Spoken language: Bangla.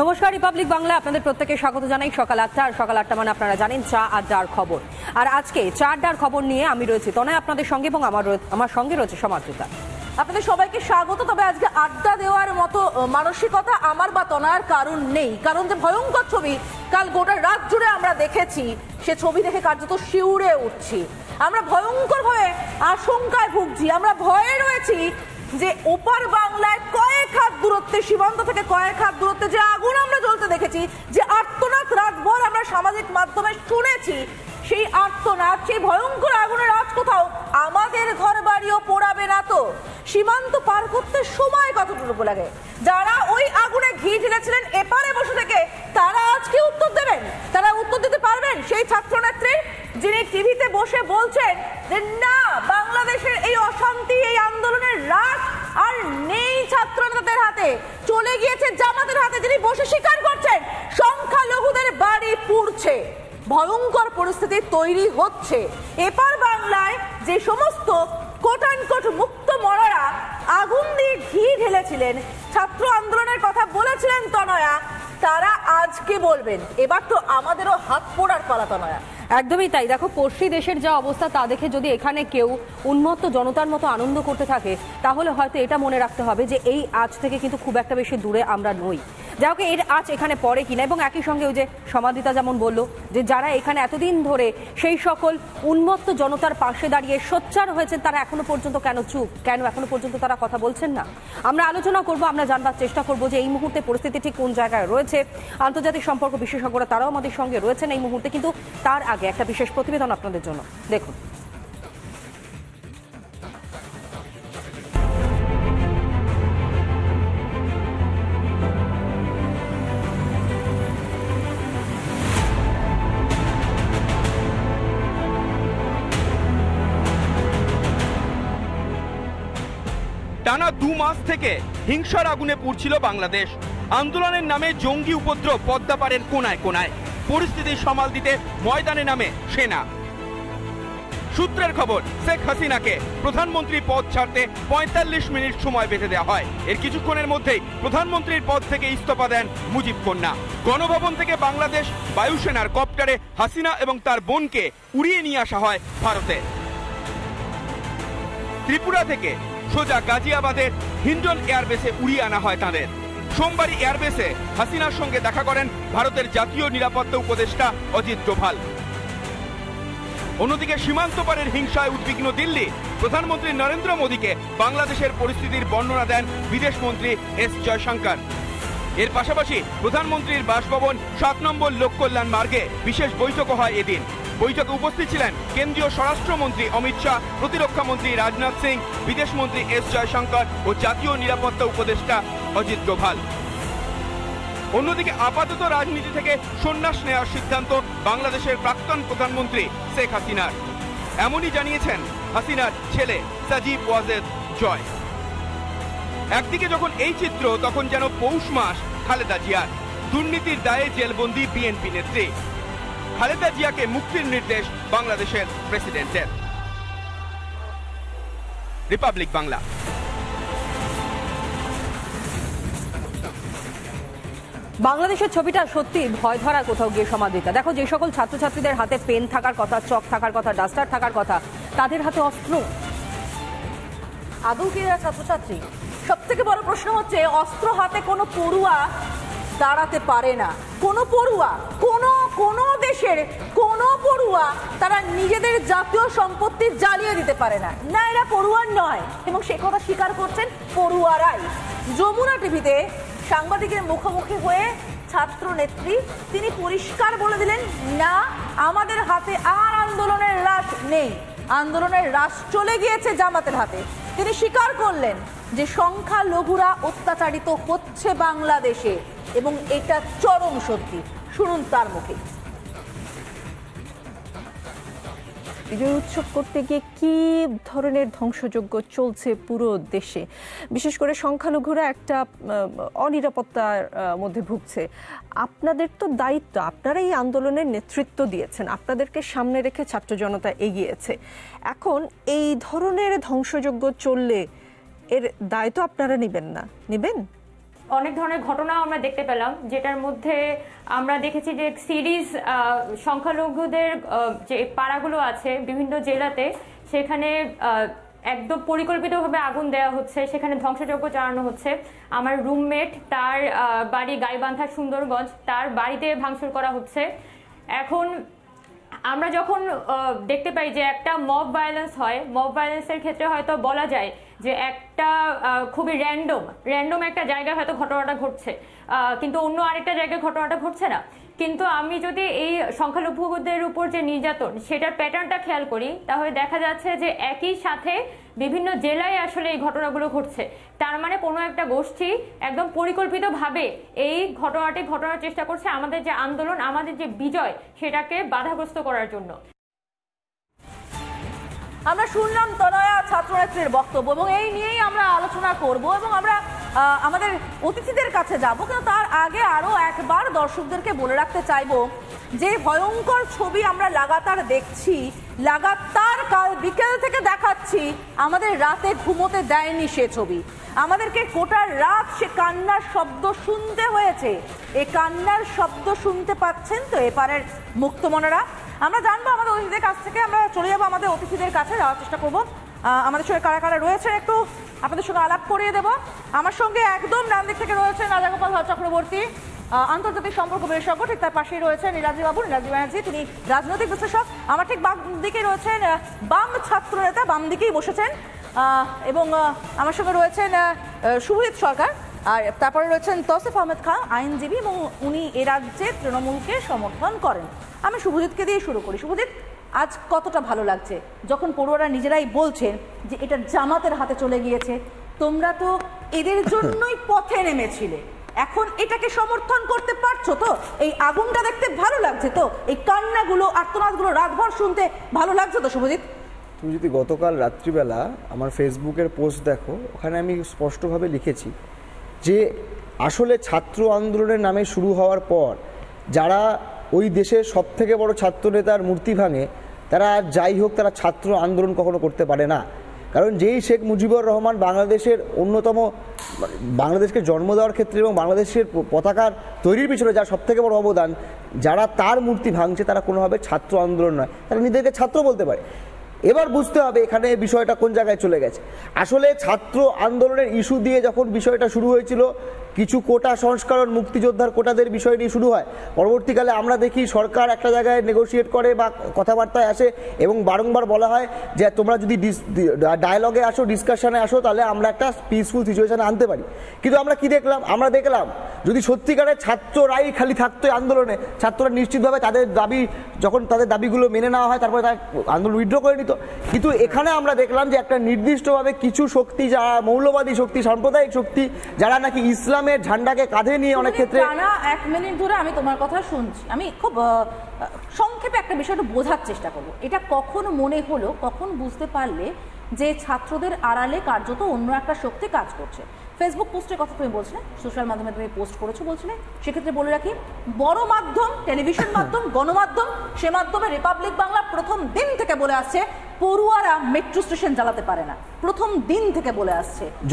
নমস্কার, রিপাবলিক বাংলা আপনাদের প্রত্যেককে স্বাগত জানাই। সকাল 8টা, আর সকাল 8টা মানে আপনারা জানেন চা আড্ডার খবর। আর আজকে চা আড্ডার খবর নিয়ে আমি রয়েছি তনয় আপনাদের সঙ্গে, এবং আমার সঙ্গে রয়েছে সমাদৃতা। আপনাদের সবাইকে স্বাগত। তবে আজকে আড্ডা দেওয়ার মতো মানসিকতা আমার বা তনয়ার কারণ নেই, কারণ যে ভয়ঙ্কর ছবি কাল গোটা রাত জুড়ে আমরা দেখেছি, সে ছবি দেখে কার্যত শিউরে উঠছি। আমরা ভয়ঙ্করভাবে আশঙ্কায় ভুগছি, আমরা ভয়ে রয়েছি যে ওপার বাংলায় কয়েক হাত দূরত্বে, সীমান্ত থেকে কয়েক হাত দূরত্বে যে আগুন আমরা জ্বলতে দেখেছি, যে আর্তনাদ রাতভর আমরা সামাজিক মাধ্যমে শুনেছি, সেই আর্তনাদ, সেই ভয়ঙ্কর আগুনের আজ কোথাও আমাদের ঘর বাড়িও পোড়াবে না তো? সীমান্ত পার করতে সময় কতটুকু লাগে? যারা ওই আগুনে ঘি ঢেলেছিলেন এপারে বসে থেকে, তারা আজকে উত্তর দেবেন? তারা উত্তর দিতে পারবেন সেই ছাত্রনেত্রী যিনি টিভিতে বসে বলছেন যে না, বাংলাদেশের এই অশান্তি, এই আন্দোলনের রাত আর নেই ছাত্রনেতাদের হাতে, চলে গিয়েছে জামাতের হাতে, যিনি বসে স্বীকার করছেন সংখ্যালঘুদের বাড়ি পুড়ছে, ভয়ঙ্কর পরিস্থিতি তৈরি হচ্ছে। এপার বাংলায় যে সমস্ত কোটানকোট মুক্ত মরারা আগুন দিয়ে ঘি ঢেলেছিলেন, ছাত্র আন্দোলনের কথা বলেছিলেন তনয়া, তারা আজকে বলবেন এবার তো আমাদেরও হাত পোড়ার পালা। তনয়া, একদমই তাই। দেখো, পড়শি দেশের যা অবস্থা তা দেখে যদি এখানে কেউ উন্মত্ত জনতার মতো আনন্দ করতে থাকে, তাহলে হয়তো এটা মনে রাখতে হবে যে এই আজ থেকে কিন্তু খুব একটা বেশি দূরে আমরা নই। যা হোক, এর আজ এখানে পড়ে কিনা, এবং একই সঙ্গে ওই যে সমাদিতা যেমন বললো যে যারা এখানে এতদিন ধরে সেই সকল উন্মত্ত জনতার পাশে দাঁড়িয়ে সোচ্চার হয়েছেন, তারা এখনো পর্যন্ত কেন চুপ, কেন এখনো পর্যন্ত তারা কথা বলছেন না? আমরা আলোচনা করব, আমরা জানবার চেষ্টা করব যে এই মুহূর্তে পরিস্থিতি ঠিক কোন জায়গায় রয়েছে। আন্তর্জাতিক সম্পর্ক বিশেষজ্ঞরা তারাও আমাদের সঙ্গে রয়েছেন এই মুহূর্তে, কিন্তু তার আগে একটা বিশেষ প্রতিবেদন আপনাদের জন্য দেখুন। টানা 2 মাস থেকে হিংসার আগুনে পুড়ছিল বাংলাদেশ। আন্দোলনের নামে জঙ্গি উপদ্রব পদ্মাপাড়ের কোনায় কোনায়। পরিস্থিতি সামাল দিতে ময়দানে নামে সেনা। সূত্রের খবর, শেখ হাসিনাকে প্রধানমন্ত্রী পদ ছাড়তে 45 মিনিট সময় বেঁধে দেওয়া হয়। এর কিছুক্ষণের মধ্যেই প্রধানমন্ত্রীর পদ থেকে ইস্তফা দেন মুজিব কন্যা। গণভবন থেকে বাংলাদেশ বায়ুসেনার কপ্টারে হাসিনা এবং তার বোনকে উড়িয়ে নিয়ে আসা হয় ভারতে। ত্রিপুরা থেকে সোজা গাজিয়াবাদের হিন্ডন এয়ারবেসে উড়িয়ে আনা হয় তাদের। সোমবারই এয়ারবেসে হাসিনার সঙ্গে দেখা করেন ভারতের জাতীয় নিরাপত্তা উপদেষ্টা অজিত ডোভাল। অন্যদিকে সীমান্ত পারের হিংসায় উদ্বিগ্ন দিল্লি প্রধানমন্ত্রী নরেন্দ্র মোদীকে বাংলাদেশের পরিস্থিতির বর্ণনা দেন বিদেশমন্ত্রী এস জয়শঙ্কর। এর পাশাপাশি প্রধানমন্ত্রীর বাসভবন 7 নম্বর লোককল্যাণ মার্গে বিশেষ বৈঠকও হয় এদিন। বৈঠকে উপস্থিত ছিলেন কেন্দ্রীয় স্বরাষ্ট্রমন্ত্রী অমিত শাহ, প্রতিরক্ষামন্ত্রী রাজনাথ সিং, বিদেশমন্ত্রী এস জয়শঙ্কর ও জাতীয় নিরাপত্তা উপদেষ্টা অজিত ডোভাল। অন্যদিকে আপাতত রাজনীতি থেকে সন্ন্যাস নেওয়ার সিদ্ধান্ত বাংলাদেশের প্রাক্তন প্রধানমন্ত্রী শেখ হাসিনার। এমনই জানিয়েছেন হাসিনার ছেলে সাজিব ওয়াজেদ জয়। একদিকে যখন এই চিত্র, তখন যেন পৌষ মাস খালেদা জিয়ার। দুর্নীতির দায়ে জেলবন্দি বিএনপি নেত্রী। খালেদা জিয়াকে মুক্তির নির্দেশ বাংলাদেশের প্রেসিডেন্টের। রিপাবলিক বাংলা। বাংলাদেশের ছবিটা সত্যি ভয় ধরা কোথাও গিয়ে সমাদিতা। দেখো, যে সকল ছাত্রছাত্রীদের হাতে পেন থাকার কথা, চক থাকার কথা, ডাস্টার থাকার কথা, তাদের হাতে অস্ত্র। আদৌ কি এরা ছাত্রছাত্রী? সব থেকে বড় প্রশ্ন হচ্ছে, অস্ত্র হাতে কোনো পড়ুয়া দাঁড়াতে পারে না। কোনো পড়ুয়া, কোনো দেশের কোনো পড়ুয়া তারা নিজেদের জাতীয় সম্পত্তি জ্বালিয়ে দিতে পারে না। না, এরা পড়ুয়া নয়, এবং সে কথা স্বীকার করছেন পড়ুয়ারাই। যমুনা টিভিতে সাংবাদিকের মুখোমুখি হয়ে ছাত্র নেত্রী তিনি পরিষ্কার বলে দিলেন, না, আমাদের হাতে আর আন্দোলনের রাশ নেই, আন্দোলনের রাশ চলে গিয়েছে জামাতের হাতে। তিনি স্বীকার করলেন যে সংখ্যালঘুরা অত্যাচারিত হচ্ছে বাংলাদেশে, এবং এটা চরম সত্যি। শুনুন তার মুখে। বিজয় উৎসব করতে গিয়ে কি ধরনের ধ্বংসযজ্ঞ চলছে পুরো দেশে, বিশেষ করে সংখ্যালঘুরা একটা অনিরাপত্তার মধ্যে ভুগছে। আপনাদের তো দায়িত্ব, আপনারা এই আন্দোলনের নেতৃত্ব দিয়েছেন, আপনাদেরকে সামনে রেখে ছাত্র জনতা এগিয়েছে। এখন এই ধরনের ধ্বংসযজ্ঞ চললে এর দায় তো আপনারা নেবেন না? নেবেন? অনেক ধরনের ঘটনা আমরা দেখতে পেলাম, যেটার মধ্যে আমরা দেখেছি যে সিরিজ সংখ্যালঘুদের যে পাড়াগুলো আছে বিভিন্ন জেলাতে, সেখানে একদম পরিকল্পিতভাবে আগুন দেওয়া হচ্ছে, সেখানে ধ্বংসযজ্ঞ চালানো হচ্ছে। আমার রুমমেট, তার বাড়ি গাইবান্ধা সুন্দরগঞ্জ, তার বাড়িতে ভাঙচুর করা হচ্ছে। এখন আমরা যখন দেখতে পাই যে একটা মব ভায়োলেন্স হয়, মব ভায়োলেন্সের ক্ষেত্রে হয়তো বলা যায় যে একটা খুবই র্যান্ডম একটা জায়গায় হয়তো ঘটনাটা ঘটছে, কিন্তু অন্য আরেকটা জায়গায় ঘটনাটা ঘটছে না। কিন্তু আমি যদি এই সংখ্যালঘুদের উপর যে নির্যাতন, সেটার প্যাটার্নটা খেয়াল করি, তাহলে দেখা যাচ্ছে যে একই সাথে বিভিন্ন জেলায় আসলে এই ঘটনাগুলো ঘটছে। তার মানে কোনো একটা গোষ্ঠী একদম পরিকল্পিতভাবে এই ঘটনাটি ঘটানোর চেষ্টা করছে আমাদের যে আন্দোলন, আমাদের যে বিজয়, সেটাকে বাধাগ্রস্ত করার জন্য। আমরা শুনলাম তনয়া ছাত্রনেত্রীর বক্তব্য এবং এই নিয়েই আমরা আলোচনা করব এবং আমরা আমাদের অতিথিদের কাছে যাব। কিন্তু তার আগে আরো একবার দর্শকদেরকে বলে রাখতে চাইবো যে ভয়ঙ্কর ছবি আমরা লাগাতার দেখছি, লাগাতার কাল বিকেল থেকে দেখাচ্ছি, আমাদের রাতে ঘুমোতে দেয়নি সে ছবি। আমাদেরকে গোটা রাত সে কান্নার শব্দ শুনতে হয়েছে। এই কান্নার শব্দ শুনতে পাচ্ছেন তো এপারের মুক্তমনারা? আমরা জানবো আমাদের অতিথিদের কাছ থেকে, আমরা চলে যাবো আমাদের অতিথিদের কাছে, যাওয়ার চেষ্টা করবো আমাদের সঙ্গে কারা কারা রয়েছেন একটু আপনাদের সঙ্গে আলাপ করিয়ে দেবো। আমার সঙ্গে একদম ডান দিক থেকে রয়েছেন রাজাগোপাল চক্রবর্তী, আন্তর্জাতিক সম্পর্ক বিশেষজ্ঞ। ঠিক তার পাশেই রয়েছেন নীলাদ্রি ব্যানার্জি, তিনি রাজনৈতিক বিশ্লেষক। আমার ঠিক বাম দিকে রয়েছেন বাম ছাত্র নেতা, বাম দিকেই বসেছেন, এবং আমার সঙ্গে রয়েছেন শুভজিৎ সরকার, আর তারপরে রয়েছেন তৌসিফ আহমেদ খান, আইনজীবী, এবং উনি এ রাজ্যে তৃণমূলকে সমর্থন করেন। আমি শুভজিৎকে দিয়ে শুরু করি। শুভজিৎ, আজ কতটা ভালো লাগছে যখন পড়ুয়ারা নিজেরাই বলছেন যে এটা জামাতের হাতে চলে গিয়েছে, তোমরা তো এদের জন্যই পথে নেমেছিলে, এখন এটাকে সমর্থন করতে পারছো তো? এই আগুনটা দেখতে ভালো লাগছে তো? এই কান্নাগুলো, আর্তনাদগুলো রাতভর শুনতে ভালো লাগছে তো শুভজিৎ? তুমি যদি গতকাল রাত্রিবেলা আমার ফেসবুকের পোস্ট দেখো, ওখানে আমি স্পষ্টভাবে লিখেছি যে আসলে ছাত্র আন্দোলনের নামে শুরু হওয়ার পর যারা ওই দেশের সবথেকে বড় ছাত্র নেতার মূর্তি ভাঙে, তারা যাই হোক, তারা ছাত্র আন্দোলন কখনো করতে পারে না। কারণ যেই শেখ মুজিবুর রহমান বাংলাদেশের অন্যতম, বাংলাদেশকে জন্ম দেওয়ার ক্ষেত্রে এবং বাংলাদেশের পতাকার তৈরির পিছনে যার সবথেকে বড় অবদান, যারা তার মূর্তি ভাঙছে তারা কোনোভাবে ছাত্র আন্দোলন নয়, তারা নিজেদেরকে ছাত্র বলতে পারে। এবার বুঝতে হবে এখানে বিষয়টা কোন জায়গায় চলে গেছে। আসলে ছাত্র আন্দোলনের ইস্যু দিয়ে যখন বিষয়টা শুরু হয়েছিল, কিছু কোটা সংস্করণ, মুক্তিযোদ্ধার কোটাদের বিষয় নিয়ে শুরু হয়, পরবর্তীকালে আমরা দেখি সরকার একটা জায়গায় নেগোশিয়েট করে বা কথাবার্তায় আসে এবং বারংবার বলা হয় যে তোমরা যদি ডায়ালগে আসো, ডিসকাশনে আসো, তাহলে আমরা একটা পিসফুল সিচুয়েশনে আনতে পারি। কিন্তু আমরা কি দেখলাম? আমরা দেখলাম যদি সত্যিকারের ছাত্ররাই খালি থাকতো আন্দোলনে, ছাত্ররা নিশ্চিতভাবে তাদের দাবি, যখন তাদের দাবিগুলো মেনে নেওয়া হয়, তারপরে তারা আন্দোলন উইথড্র করে নিত। কিন্তু এখানে আমরা দেখলাম যে একটা নির্দিষ্টভাবে কিছু শক্তি, যারা মৌলবাদী শক্তি, সাম্প্রদায়িক শক্তি, যারা নাকি ইসলামের ঝান্ডাকে কাঁধে নিয়ে অনেক ক্ষেত্রে। টানা 1 মিনিট ধরে আমি তোমার কথা শুনছি, আমি খুব সংক্ষেপে একটা বিষয়টা বোঝার চেষ্টা করবো। এটা কখন মনে হলো, কখন বুঝতে পারলে যে ছাত্রদের আড়ালে কার্যত অন্য একটা শক্তি কাজ করছে? ফেসবুক পোস্টের কথা তুমি বলছিলে, সোশ্যাল মাধ্যমে তুমি পোস্ট করেছো বলছিলে, সেক্ষেত্রে বলে রাখি, বড় মাধ্যম, টেলিভিশন মাধ্যম, গণমাধ্যম, সে মাধ্যমে রিপাবলিক বাংলা প্রথম দিন থেকে বলে আসছে পড়ুয়ারা মেট্রো স্টেশন জ্বালাতে পারে না, প্রথম দিন থেকে বলে আসছে।